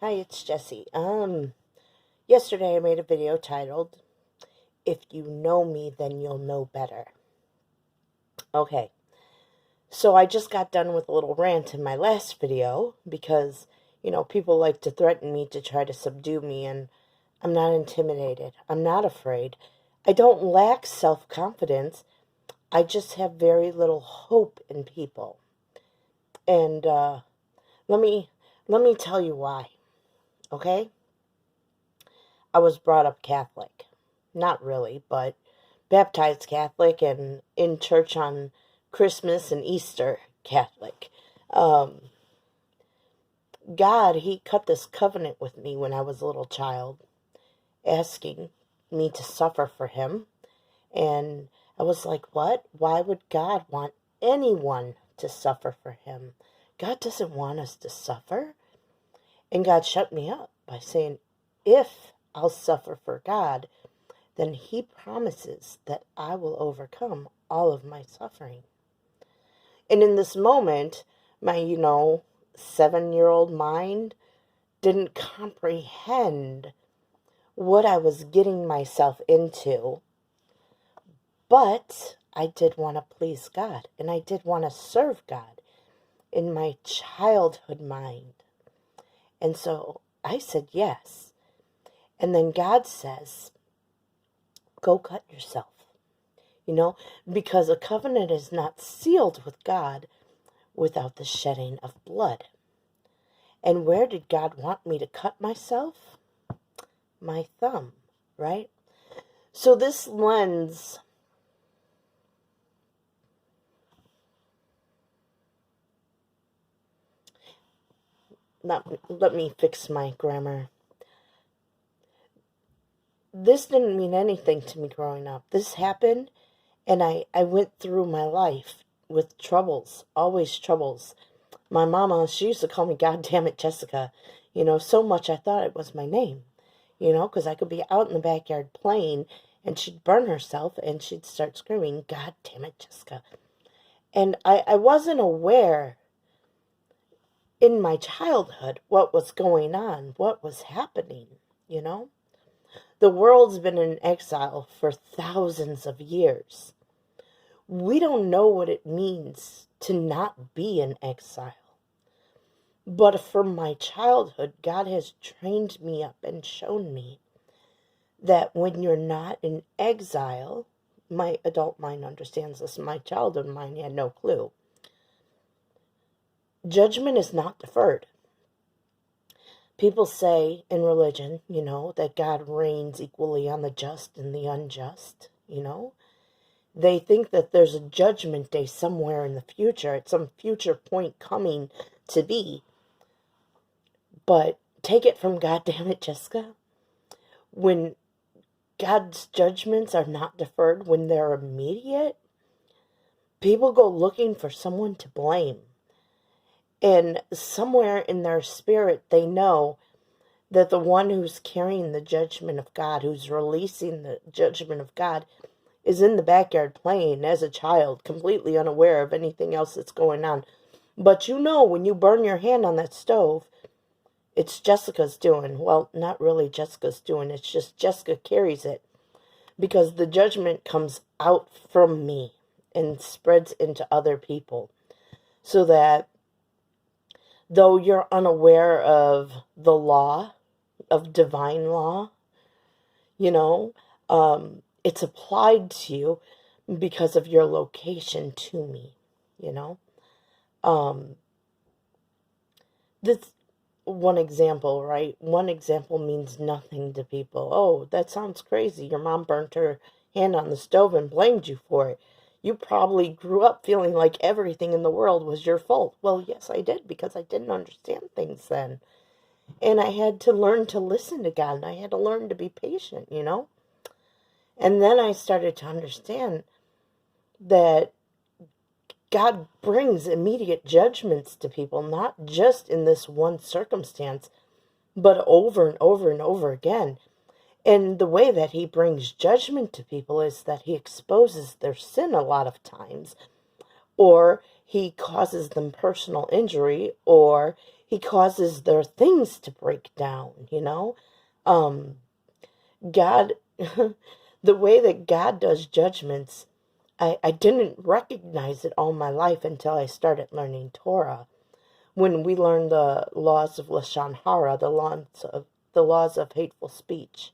Hi, it's Jessie. Yesterday I made a video titled, If You Know Me, Then You'll Know Better. Okay, so I just got done with a little rant in my last video because, people like to threaten me to try to subdue me, and I'm not intimidated. I'm not afraid. I don't lack self-confidence. I just have very little hope in people. And let me let me tell you why, okay? I was brought up Catholic. Not really, but baptized Catholic and in church on Christmas and Easter Catholic. Um, God, He cut this covenant with me when I was a little child, asking me to suffer for Him. And I was like, what? Why would God want anyone to suffer for Him? God doesn't want us to suffer. And God shut me up by saying, if I'll suffer for God, then He promises that I will overcome all of my suffering. And in this moment, my, 7-year-old mind didn't comprehend what I was getting myself into. But I did want to please God, and I did want to serve God in my childhood mind. And so I said yes. And then God says, go cut yourself. Because a covenant is not sealed with God without the shedding of blood. And where did God want me to cut myself? My thumb, right? So this lens, let me fix my grammar. This didn't mean anything to me growing up. This happened, and I went through my life with troubles, always troubles. My mama, she used to call me, God damn it, Jessica, so much I thought it was my name, because I could be out in the backyard playing, and she'd burn herself, and she'd start screaming, God damn it, Jessica. And I wasn't aware in my childhood what was going on, what was happening, The world's been in exile for thousands of years. We don't know what it means to not be in exile. But from my childhood, God has trained me up and shown me that when you're not in exile, my adult mind understands this, my childhood mind had no clue. Judgment is not deferred. People say in religion, that God reigns equally on the just and the unjust, They think that there's a judgment day somewhere in the future, at some future point coming to be. But take it from God damn it, Jessica. When God's judgments are not deferred, when they're immediate, people go looking for someone to blame. And somewhere in their spirit, they know that the one who's carrying the judgment of God, who's releasing the judgment of God, is in the backyard playing as a child, completely unaware of anything else that's going on. But when you burn your hand on that stove, it's Jessica's doing. Well, not really Jessica's doing. It's just Jessica carries it. Because the judgment comes out from me and spreads into other people. So that though you're unaware of the law, of divine law, it's applied to you because of your location to me, This one example, right? One example means nothing to people. Oh, that sounds crazy. Your mom burnt her hand on the stove and blamed you for it. You probably grew up feeling like everything in the world was your fault. Well, yes, I did, because I didn't understand things then. And I had to learn to listen to God, and I had to learn to be patient, And then I started to understand that God brings immediate judgments to people, not just in this one circumstance, but over and over and over again. And the way that He brings judgment to people is that He exposes their sin a lot of times, or He causes them personal injury, or He causes their things to break down, Um, God, the way that God does judgments, I didn't recognize it all my life until I started learning Torah. When we learned the laws of Lashon Hara, the laws of hateful speech,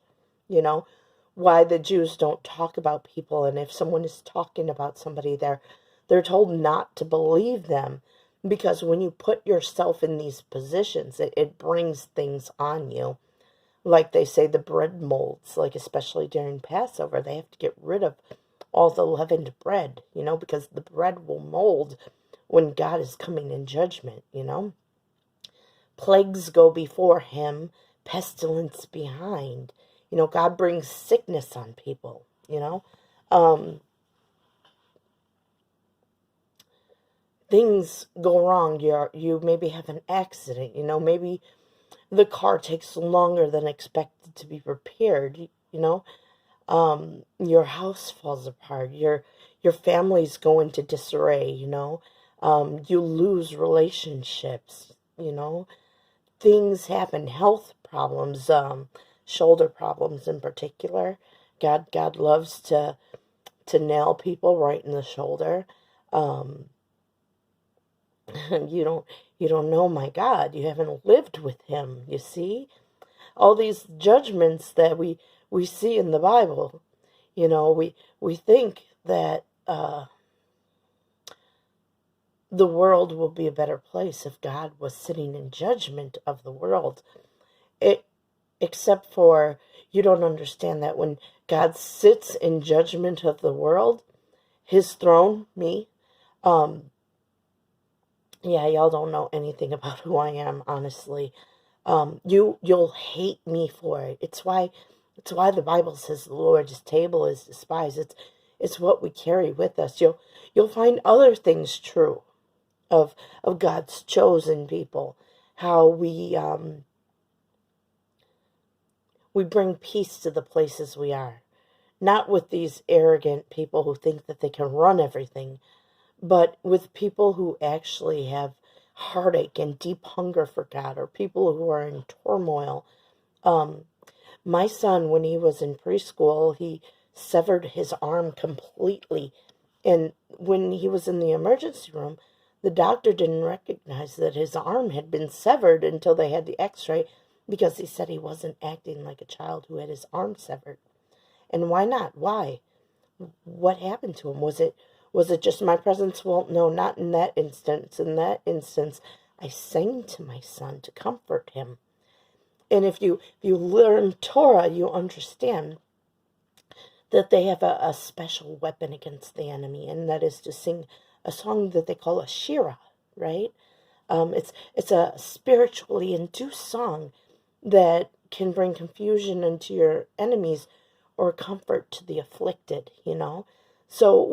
you know, why the Jews don't talk about people, and if someone is talking about somebody, they're told not to believe them, because when you put yourself in these positions, it brings things on you. Like they say, the bread molds, like especially during Passover, they have to get rid of all the leavened bread, because the bread will mold when God is coming in judgment. Plagues go before him, pestilence behind. God brings sickness on people. Um, Things go wrong. You maybe have an accident. Maybe the car takes longer than expected to be repaired. Your house falls apart. Your families go into disarray. You lose relationships. Things happen, health problems, shoulder problems in particular. God loves to nail people right in the shoulder. Um, you don't know my God. You haven't lived with him. You see all these judgments that we see in the Bible. We think that the world will be a better place if God was sitting in judgment of the world. It Except for, you don't understand that when God sits in judgment of the world, his throne, me, um, yeah, y'all don't know anything about who I am, honestly. You'll hate me for it. It's why the Bible says the Lord's table is despised. It's what we carry with us. You'll find other things true of God's chosen people, how we bring peace to the places we are. Not with these arrogant people who think that they can run everything, but with people who actually have heartache and deep hunger for God, or people who are in turmoil. Um, my son, when he was in preschool, he severed his arm completely. And when he was in the emergency room, the doctor didn't recognize that his arm had been severed until they had the x-ray, because he said he wasn't acting like a child who had his arm severed. And why not? Why? What happened to him? Was it just my presence? Well, no, not in that instance. In that instance, I sang to my son to comfort him. And if you learn Torah, you understand that they have a special weapon against the enemy, and that is to sing a song that they call a shira, right? It's a spiritually induced song that can bring confusion into your enemies or comfort to the afflicted. So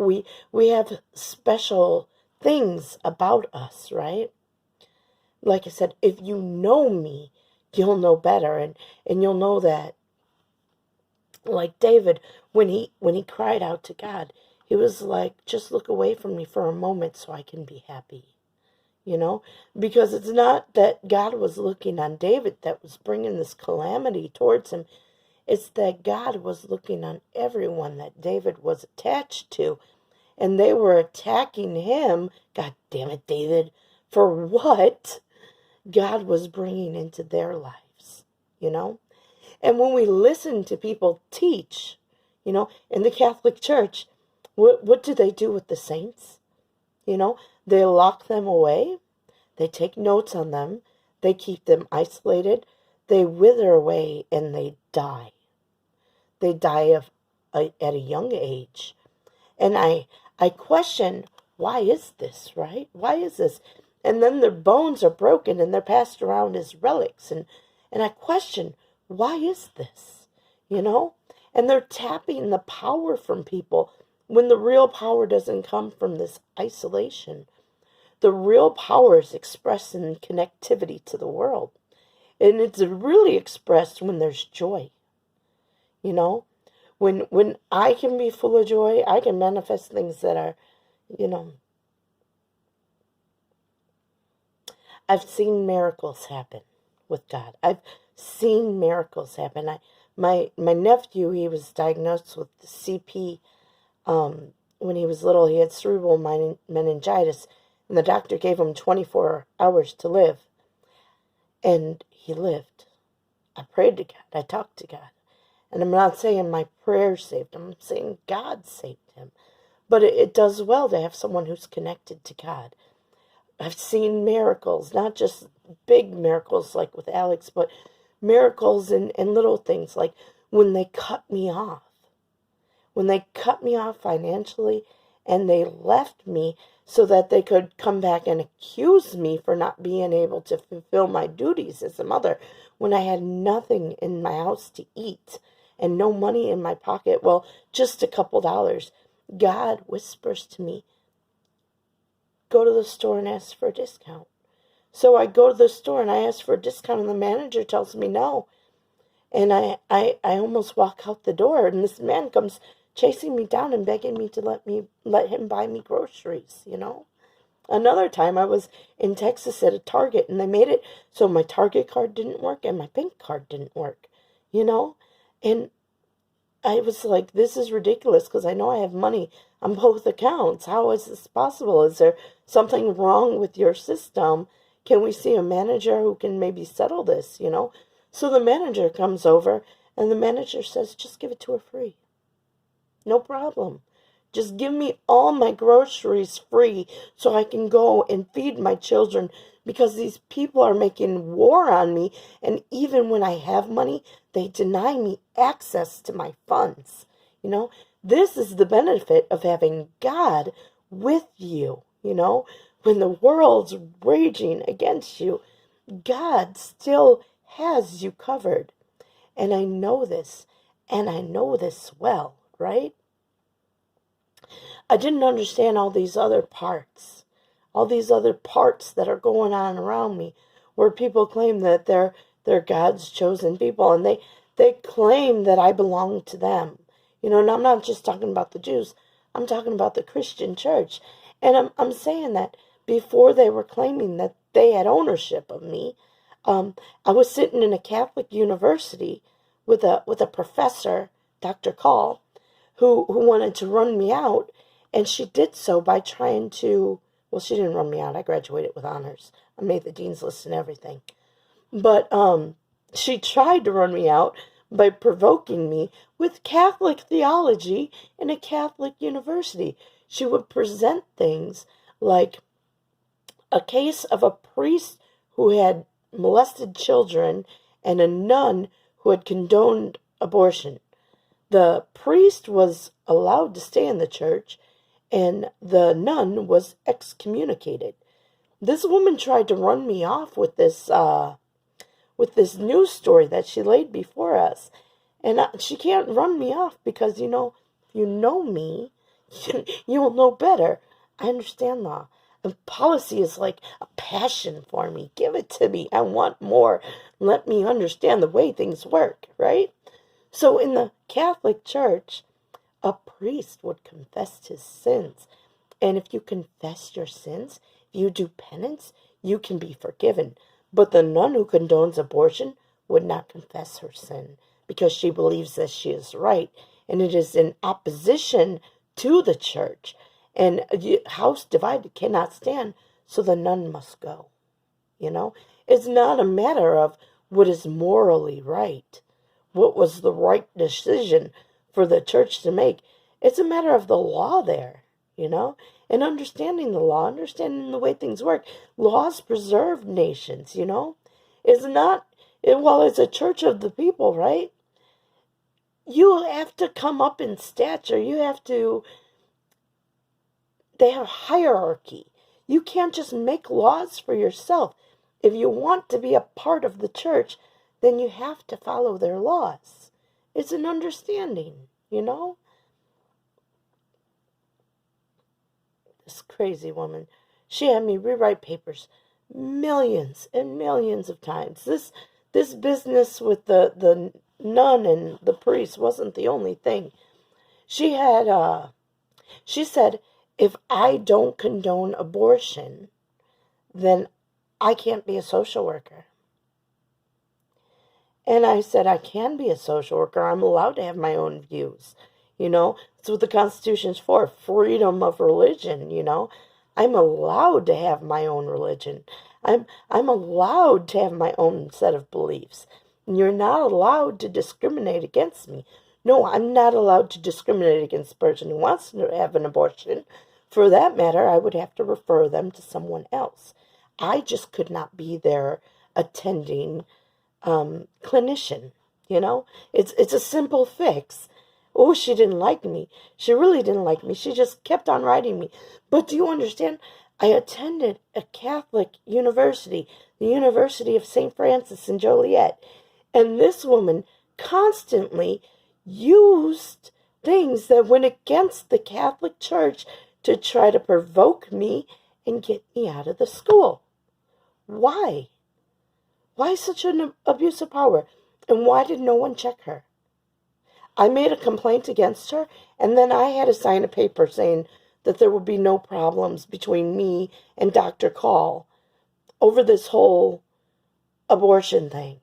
we have special things about us, right? Like I said, if you know me, you'll know better, and you'll know that, like David, when he cried out to God, he was like, just look away from me for a moment so I can be happy. Because it's not that God was looking on David that was bringing this calamity towards him. It's that God was looking on everyone that David was attached to, and they were attacking him. God damn it, David, for what God was bringing into their lives. And when we listen to people teach, in the Catholic Church, what do they do with the saints? They lock them away. They take notes on them. They keep them isolated. They wither away and they die. They die at a young age. And I question, why is this, right? Why is this? And then their bones are broken and they're passed around as relics. And I question, why is this? And they're tapping the power from people when the real power doesn't come from this isolation. The real power is expressed in connectivity to the world. And it's really expressed when there's joy. You know, when I can be full of joy, I can manifest things that are, you know, I've seen miracles happen with God. I've seen miracles happen. My nephew, he was diagnosed with CP when he was little. He had cerebral meningitis, and the doctor gave him 24 hours to live. And he lived. I prayed to God. I talked to God. And I'm not saying my prayers saved him. I'm saying God saved him. But it does well to have someone who's connected to God. I've seen miracles, not just big miracles like with Alex, but miracles in little things, like when they cut me off. When they cut me off financially and they left me so that they could come back and accuse me for not being able to fulfill my duties as a mother when I had nothing in my house to eat and no money in my pocket. Well, just a couple dollars. God whispers to me, go to the store and ask for a discount. So I go to the store and I ask for a discount, and the manager tells me no. And I almost walk out the door, and this man comes chasing me down and begging me to let him buy me groceries, Another time I was in Texas at a Target, and they made it so my Target card didn't work and my bank card didn't work, And I was like, this is ridiculous because I know I have money on both accounts. How is this possible? Is there something wrong with your system? Can we see a manager who can maybe settle this, So the manager comes over and the manager says, just give it to her free. No problem. Just give me all my groceries free so I can go and feed my children, because these people are making war on me, and even when I have money, they deny me access to my funds. This is the benefit of having God with you, when the world's raging against you, God still has you covered. And I know this, and I know this well, right? I didn't understand all these other parts that are going on around me, where people claim that they're God's chosen people, and they claim that I belong to them. And I'm not just talking about the Jews. I'm talking about the Christian church. And I'm saying that before they were claiming that they had ownership of me, I was sitting in a Catholic university with a professor, Dr. Call, who wanted to run me out. And she did so by trying to, well, she didn't run me out. I graduated with honors. I made the dean's list and everything. But she tried to run me out by provoking me with Catholic theology in a Catholic university. She would present things like a case of a priest who had molested children and a nun who had condoned abortion. The priest was allowed to stay in the church, and the nun was excommunicated. This woman tried to run me off with this news story that she laid before us. And she can't run me off because, if you know me, you'll know better. I understand law. And policy is like a passion for me. Give it to me. I want more. Let me understand the way things work, right? So in the Catholic Church, a priest would confess his sins. And if you confess your sins, if you do penance, you can be forgiven. But the nun who condones abortion would not confess her sin because she believes that she is right. And it is in opposition to the church. And the house divided cannot stand, so the nun must go. It's not a matter of what is morally right, what was the right decision for the church to make. It's a matter of the law there, and understanding the law, understanding the way things work. Laws preserve nations, It's not, it's a church of the people, right? You have to come up in stature. They have hierarchy. You can't just make laws for yourself. If you want to be a part of the church, then you have to follow their laws. It's an understanding, This crazy woman, she had me rewrite papers millions and millions of times. This business with the nun and the priest wasn't the only thing. She said, if I don't condone abortion, then I can't be a social worker. And I said, I can be a social worker. I'm allowed to have my own views. It's what the Constitution's for, freedom of religion, I'm allowed to have my own religion. I'm allowed to have my own set of beliefs. And you're not allowed to discriminate against me. No, I'm not allowed to discriminate against a person who wants to have an abortion. For that matter, I would have to refer them to someone else. I just could not be their attending clinician. It's a simple fix. Oh, she didn't like me. She really didn't like me. She just kept on writing me. But do you understand? I attended a Catholic university, the University of St. Francis in Joliet. And this woman constantly used things that went against the Catholic Church to try to provoke me and get me out of the school. Why? Why such an abuse of power? And why did no one check her? I made a complaint against her, and then I had to sign a paper saying that there would be no problems between me and Dr. Call over this whole abortion thing.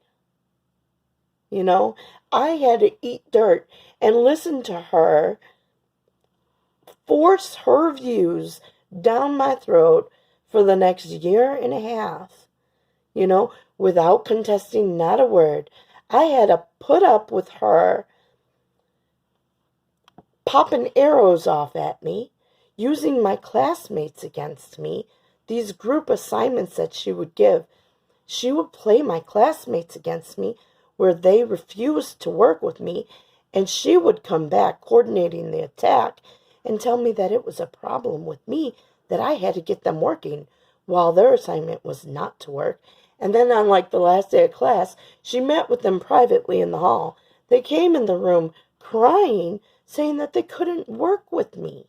I had to eat dirt and listen to her force her views down my throat for the next year and a half, without contesting not a word. I had to put up with her popping arrows off at me, using my classmates against me, these group assignments that she would give. She would play my classmates against me where they refused to work with me, and she would come back coordinating the attack and tell me that it was a problem with me, that I had to get them working while their assignment was not to work. And then on the last day of class, she met with them privately in the hall. They came in the room crying, saying that they couldn't work with me.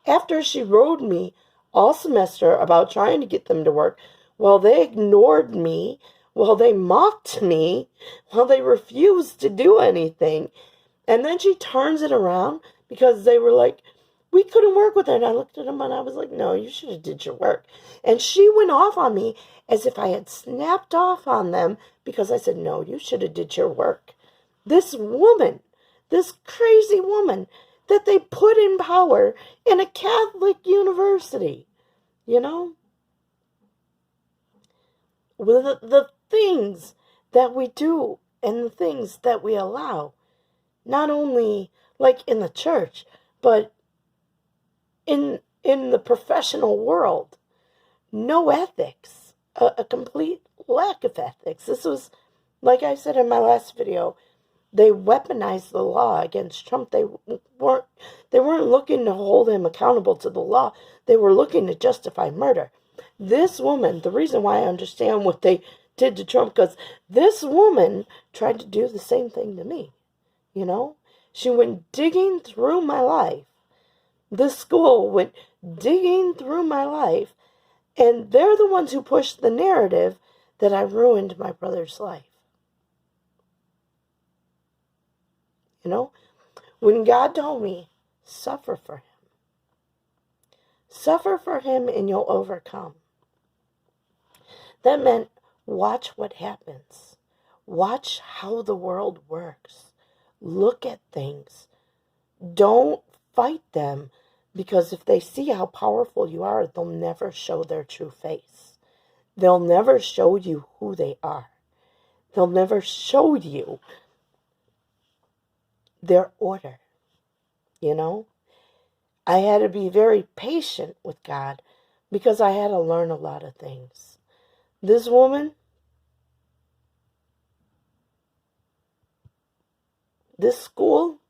After she rode me all semester about trying to get them to work, while they ignored me, while they mocked me, while they refused to do anything. And then she turns it around because they were like, we couldn't work with her. And I looked at them and I was like, no, you should have did your work. And she went off on me as if I had snapped off on them because I said, no, you should have did your work. This woman, this crazy woman that they put in power in a Catholic university, with the things that we do and the things that we allow, not only in the church, but in the professional world. No ethics, a complete lack of ethics. This was, like I said in my last video, they weaponized the law against Trump. They weren't looking to hold him accountable to the law. They were looking to justify murder. This woman, the reason why I understand what they did to Trump, because this woman tried to do the same thing to me. She went digging through my life. This school went digging through my life, and they're the ones who pushed the narrative that I ruined my brother's life. When God told me, suffer for him. Suffer for him and you'll overcome. That meant watch what happens. Watch how the world works. Look at things. Don't fight them, because if they see how powerful you are, they'll never show their true face. They'll never show you who they are. They'll never show you their order. I had to be very patient with God because I had to learn a lot of things. This woman, this school,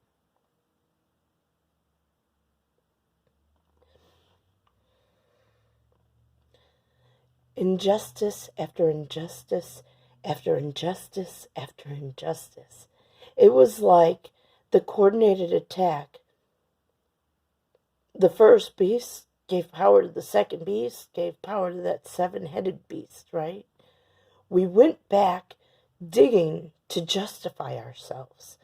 injustice after injustice after injustice after injustice. It was like the coordinated attack. The first beast gave power to the second beast, gave power to that 7-headed beast, right? We went back digging to justify ourselves,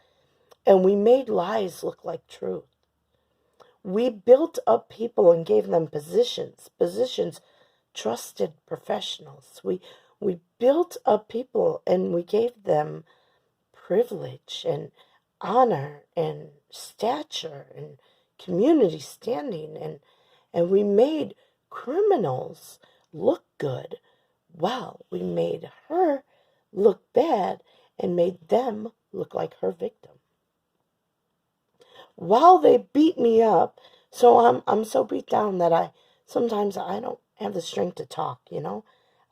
and we made lies look like truth. We built up people and gave them positions trusted professionals. We built up people and we gave them privilege and honor and stature and community standing, and we made criminals look good. Well, we made her look bad and made them look like her victim. While they beat me up, so I'm so beat down that I sometimes I don't have the strength to talk, and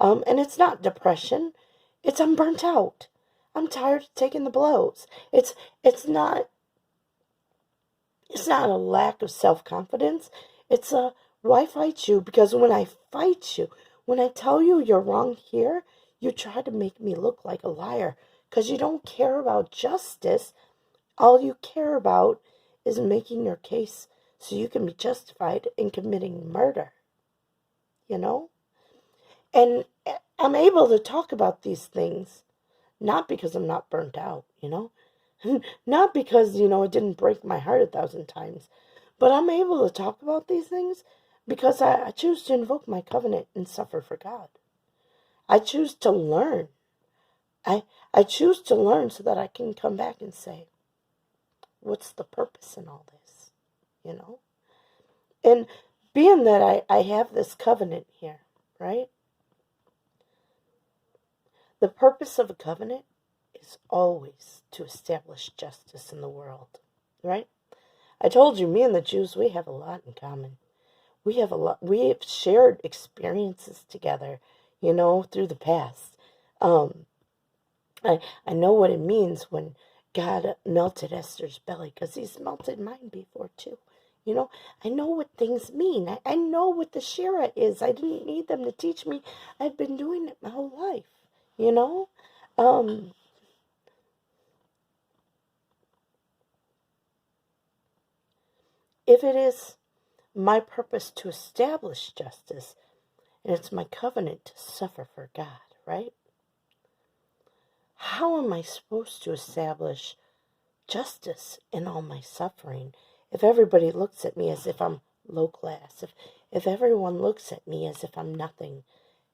it's not depression, it's I'm burnt out. I'm tired of taking the blows. It's not a lack of self-confidence. It's a, why fight you? Because when I fight you, when I tell you you're wrong here, you try to make me look like a liar because you don't care about justice. All you care about is making your case so you can be justified in committing murder, And I'm able to talk about these things, not because I'm not burnt out, Not because, it didn't break my heart 1,000 times. But I'm able to talk about these things because I choose to invoke my covenant and suffer for God. I choose to learn. I choose to learn so that I can come back and say, what's the purpose in all this? And being that I have this covenant here, right? The purpose of a covenant is always to establish justice in the world, right? I told you, me and the Jews, we have a lot in common. We have shared experiences together, through the past. I know what it means when God melted Esther's belly, because he's melted mine before too. I know what things mean. I know what the Shira is. I didn't need them to teach me. I've been doing it my whole life, If it is my purpose to establish justice, and it's my covenant to suffer for God, right? How am I supposed to establish justice in all my suffering if everybody looks at me as if I'm low class, if everyone looks at me as if I'm nothing,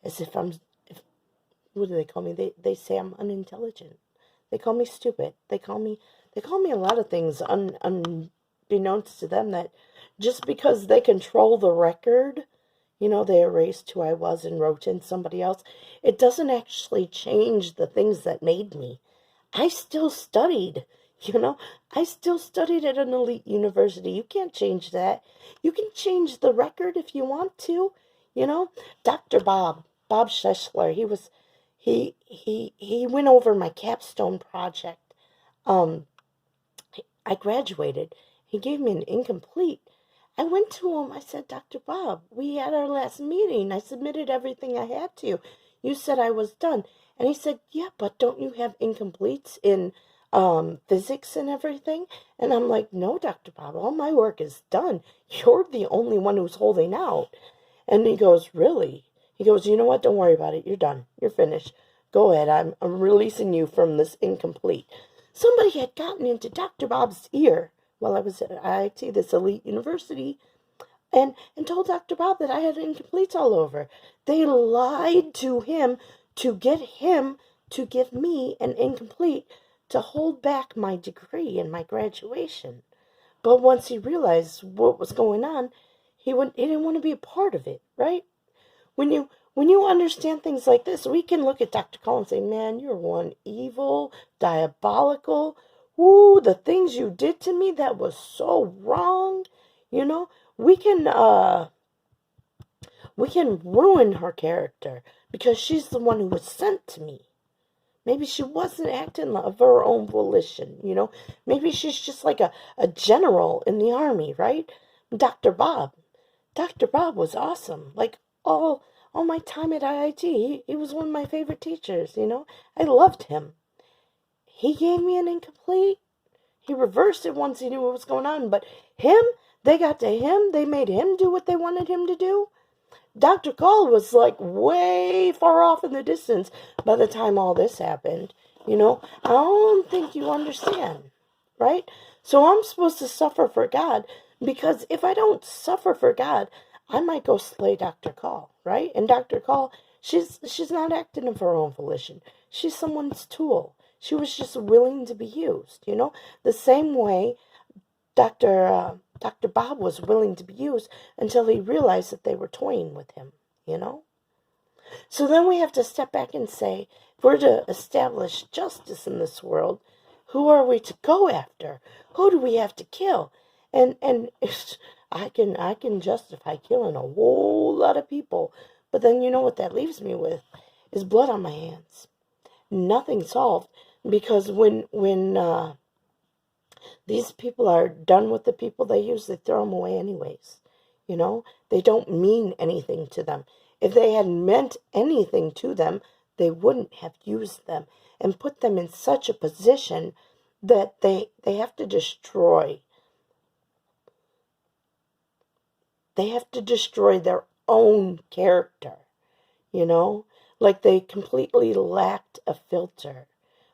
as if what do they call me? They say I'm unintelligent. They call me stupid. They call me a lot of things unbeknownst to them, that just because they control the record, they erased who I was and wrote in somebody else. It doesn't actually change the things that made me. I still studied, I still studied at an elite university. You can't change that. You can change the record if you want to, Dr. Bob Schessler, he went over my capstone project. I graduated. He gave me an incomplete. I went to him. I said, Dr. Bob, we had our last meeting. I submitted everything I had to. You said I was done. And he said, yeah, but don't you have incompletes in physics and everything? And I'm like, no, Dr. Bob, all my work is done. You're the only one who's holding out. And he goes, really? He goes, you know what? Don't worry about it. You're done. You're finished. Go ahead. I'm releasing you from this incomplete. Somebody had gotten into Dr. Bob's ear while I was at IIT, this elite university, and told Dr. Bob that I had incompletes all over. They lied to him to get him to give me an incomplete to hold back my degree and my graduation. But once he realized what was going on, he didn't want to be a part of it, right? When you understand things like this, we can look at Dr. Cole and say, man, you're one evil, diabolical. Ooh, the things you did to me, that was so wrong. We can ruin her character because she's the one who was sent to me. Maybe she wasn't acting of her own volition, Maybe she's just like a general in the army, right? Dr. Bob was awesome. Like all my time at IIT, he was one of my favorite teachers, I loved him. He gave me an incomplete. He reversed it once he knew what was going on. But they got to him. They made him do what they wanted him to do. Dr. Cole was like way far off in the distance by the time all this happened. I don't think you understand, right? So I'm supposed to suffer for God, because if I don't suffer for God, I might go slay Dr. Call, right? And Dr. Call, she's not acting of her own volition. She's someone's tool. She was just willing to be used, you know? The same way Dr. Bob was willing to be used until he realized that they were toying with him, you know? So then we have to step back and say, if we're to establish justice in this world, who are we to go after? Who do we have to kill? And I can justify killing a whole lot of people, but then you know what that leaves me with is blood on my hands. Nothing solved, because when these people are done with the people they use, they throw them away anyways. You know, they don't mean anything to them. If they had meant anything to them, they wouldn't have used them and put them in such a position that they have to destroy. They have to destroy their own character, you know? Like they completely lacked a filter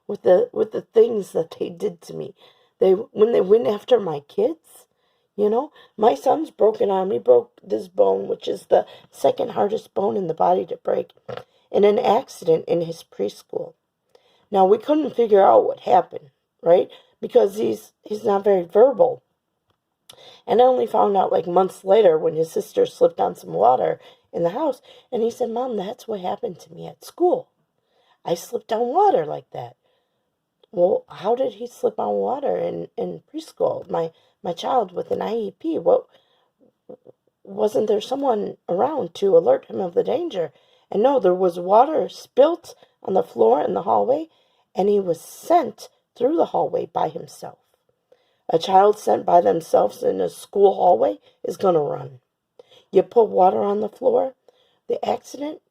with the things that they did to me. When they went after my kids, you know, my son's broken arm. He broke this bone, which is the second hardest bone in the body to break, in an accident in his preschool. Now, we couldn't figure out what happened, right? Because he's not very verbal. And I only found out like months later when his sister slipped on some water in the house. And he said, Mom, that's what happened to me at school. I slipped on water like that. Well, how did he slip on water in preschool? My child with an IEP, wasn't there someone around to alert him of the danger? And no, there was water spilt on the floor in the hallway, and he was sent through the hallway by himself. A child sent by themselves in a school hallway is going to run. You put water on the floor, the accident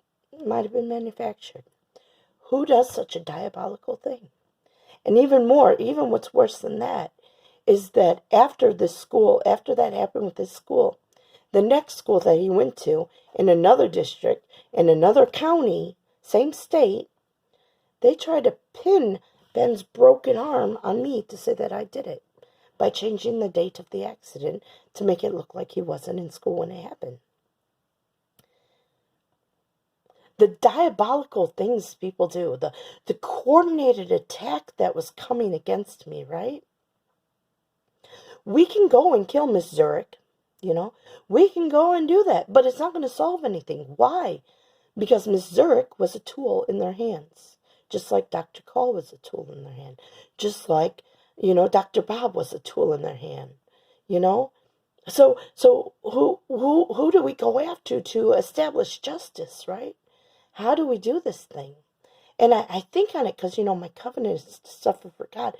might have been manufactured. Who does such a diabolical thing? And even what's worse than that, is that after that happened with this school, the next school that he went to in another district, in another county, same state, they tried to pin Ben's broken arm on me to say that I did it by changing the date of the accident to make it look like he wasn't in school when it happened. The diabolical things people do, the coordinated attack that was coming against me, right? We can go and kill Miss Zurich, you know. We can go and do that, but it's not going to solve anything. Why? Because Miss Zurich was a tool in their hands, just like Dr. Call was a tool in their hand, just like, you know, Dr. Bob was a tool in their hand, you know. So who do we go after to establish justice, right? How do we do this thing? And I think on it because, you know, my covenant is to suffer for God.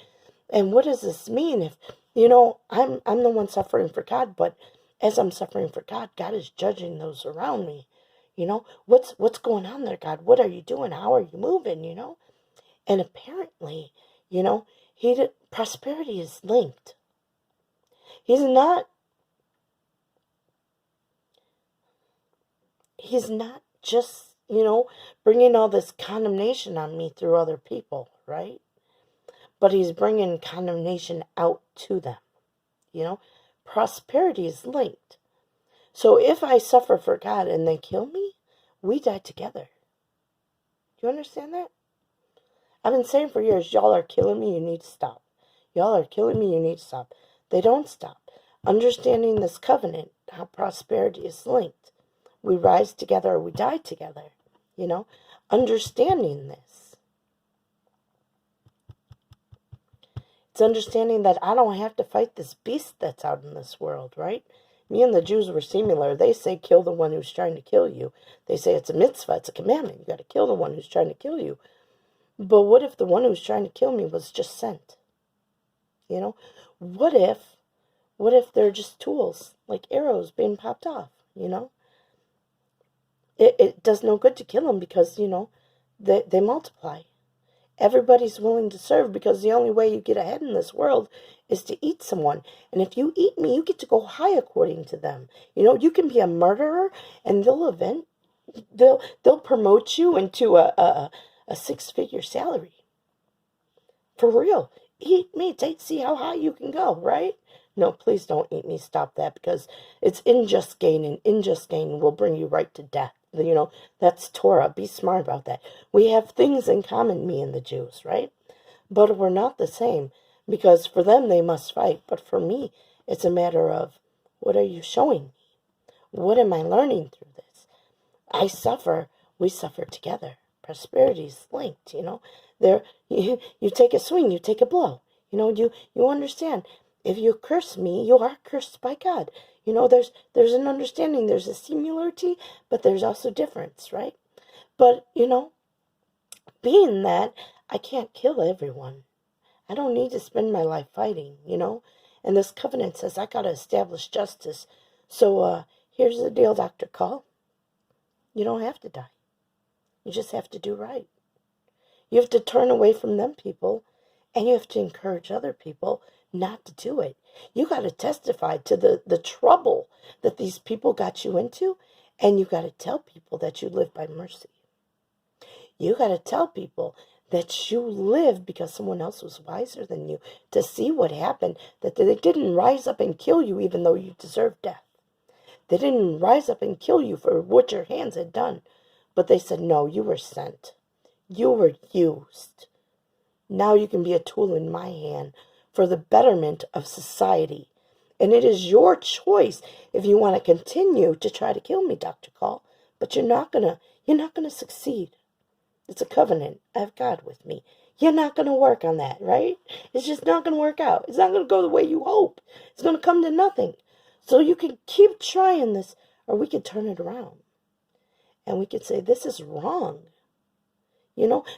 And what does this mean? If, you know, I'm the one suffering for God, but as I'm suffering for God, God is judging those around me. You know, what's going on there, God? What are you doing? How are you moving, you know? And apparently, you know, prosperity is linked. He's not just, you know, bringing all this condemnation on me through other people, right? But he's bringing condemnation out to them, you know? Prosperity is linked. So if I suffer for God and they kill me, we die together. Do you understand that? I've been saying for years, y'all are killing me, you need to stop. Y'all are killing me, you need to stop. They don't stop. Understanding this covenant, how prosperity is linked. We rise together or we die together, you know? Understanding this. It's understanding that I don't have to fight this beast that's out in this world, right? Me and the Jews were similar. They say kill the one who's trying to kill you. They say it's a mitzvah, it's a commandment. You got to kill the one who's trying to kill you. But what if the one who's trying to kill me was just sent? You know? What if they're just tools, like arrows being popped off, you know? It does no good to kill them because, you know, they multiply. Everybody's willing to serve because the only way you get ahead in this world is to eat someone. And if you eat me, you get to go high according to them. You know, you can be a murderer and they'll promote you into a 6-figure salary. For real. eat me, see how high you can go, right? No, please don't eat me. Stop that, because it's unjust gain, and unjust gain will bring you right to death. That's Torah. Be smart about that. We have things in common, me and the Jews, right? But we're not the same, because for them they must fight. But for me, it's a matter of, what are you showing me? What am I learning through this? I suffer. We suffer together. Prosperity is linked, There, you take a swing, you take a blow. You understand. If you curse me, you are cursed by God. There's an understanding. There's a similarity, but there's also difference, right? But, being that, I can't kill everyone. I don't need to spend my life fighting, And this covenant says I got to establish justice. So here's the deal, Dr. Call. You don't have to die. You just have to do right. You have to turn away from them people, and you have to encourage other people not to do it. You got to testify to the trouble that these people got you into, and you got to tell people that you live by mercy. You got to tell people that you live because someone else was wiser than you, to see what happened, that they didn't rise up and kill you even though you deserved death. They didn't rise up and kill you for what your hands had done, but they said, no, you were sent. You were used. Now you can be a tool in my hand for the betterment of society. And it is your choice if you want to continue to try to kill me, Dr. Call, but you're not gonna succeed. It's a covenant. I have God with me. You're not going to work on that, right? It's just not going to work out. It's not going to go the way you hope. It's going to come to nothing. So you can keep trying this, or we could turn it around. And we could say, this is wrong.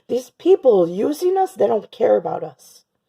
These people using us, they don't care about us.